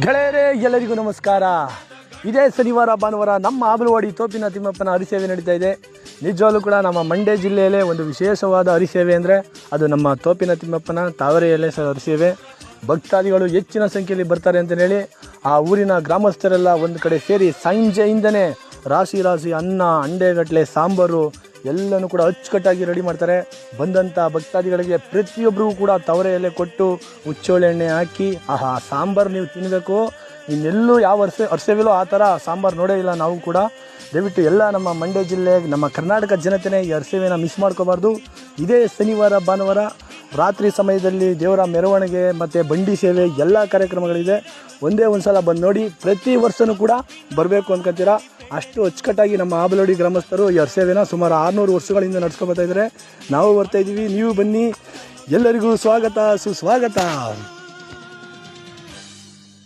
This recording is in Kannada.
ಗೆಳೆಯರೇ, ಎಲ್ಲರಿಗೂ ನಮಸ್ಕಾರ. ಇದೇ ಶನಿವಾರ ಭಾನುವಾರ ನಮ್ಮ ಆಬಲವಾಡಿ ತೋಪಿನ ತಿಮ್ಮಪ್ಪನ ಹರಿಸೇವೆ ನಡೀತಾ ಇದೆ. ನಿಜವಾಗ್ಲೂ ಕೂಡ ನಮ್ಮ ಮಂಡ್ಯ ಜಿಲ್ಲೆಯಲ್ಲೇ ಒಂದು ವಿಶೇಷವಾದ ಹರಿಸೇವೆ ಅಂದರೆ ಅದು ನಮ್ಮ ತೋಪಿನ ತಿಮ್ಮಪ್ಪನ ತಾವರೆ ಎಲೆ ಹರಿಸೇವೆ. ಭಕ್ತಾದಿಗಳು ಹೆಚ್ಚಿನ ಸಂಖ್ಯೆಯಲ್ಲಿ ಬರ್ತಾರೆ ಅಂತ ಹೇಳಿ ಆ ಊರಿನ ಗ್ರಾಮಸ್ಥರೆಲ್ಲ ಒಂದು ಕಡೆ ಸೇರಿ ಸಂಜೆಯಿಂದನೇ ರಾಶಿ ಅನ್ನ, ಅಂಡೆಗಟ್ಟಲೆ ಸಾಂಬಾರು ಎಲ್ಲನೂ ಕೂಡ ಅಚ್ಚುಕಟ್ಟಾಗಿ ರೆಡಿ ಮಾಡ್ತಾರೆ. ಬಂದಂಥ ಭಕ್ತಾದಿಗಳಿಗೆ ಪ್ರತಿಯೊಬ್ಬರಿಗೂ ಕೂಡ ತವರೆ ಎಲೆ ಕೊಟ್ಟು ಹುಚ್ಚೋಳೆ ಎಣ್ಣೆ ಹಾಕಿ ಆಹಾ ಸಾಂಬಾರು ನೀವು ತಿನ್ನಬೇಕು. ಇನ್ನೆಲ್ಲೂ ಯಾವ ಹರಿಸೇವೆಲೋ ಆ ಥರ ಸಾಂಬಾರು ನೋಡೇ ಇಲ್ಲ ನಾವು ಕೂಡ. ದಯವಿಟ್ಟು ಎಲ್ಲ ನಮ್ಮ ಮಂಡ್ಯ ಜಿಲ್ಲೆ, ನಮ್ಮ ಕರ್ನಾಟಕ ಜನತೆನೇ ಈ ಹರಿಸೇವೆನ ಮಿಸ್ ಮಾಡ್ಕೋಬಾರ್ದು. ಇದೇ ಶನಿವಾರ ಭಾನುವಾರ ರಾತ್ರಿ ಸಮಯದಲ್ಲಿ ದೇವರ ಮೆರವಣಿಗೆ ಮತ್ತು ಬಂಡಿ ಸೇವೆ ಎಲ್ಲ ಕಾರ್ಯಕ್ರಮಗಳಿದೆ. ಒಂದೇ ಒಂದು ಸಲ ಬಂದು ನೋಡಿ, ಪ್ರತಿ ವರ್ಷವೂ ಕೂಡ ಬರಬೇಕು ಅಂದ್ಕೊತೀರಾ. ಅಷ್ಟು ಅಚ್ಚುಕಟ್ಟಾಗಿ ನಮ್ಮ ಆಬಲವಾಡಿ ಗ್ರಾಮಸ್ಥರು ಈ ಹರಿಸೇವೆನ ಸುಮಾರು 600 ವರ್ಷಗಳಿಂದ ನಡ್ಸ್ಕೊಳ್ತಾ ಇದ್ದಾರೆ. ನಾವು ಬರ್ತಾಯಿದ್ದೀವಿ, ನೀವು ಬನ್ನಿ. ಎಲ್ಲರಿಗೂ ಸ್ವಾಗತ ಸುಸ್ವಾಗತ.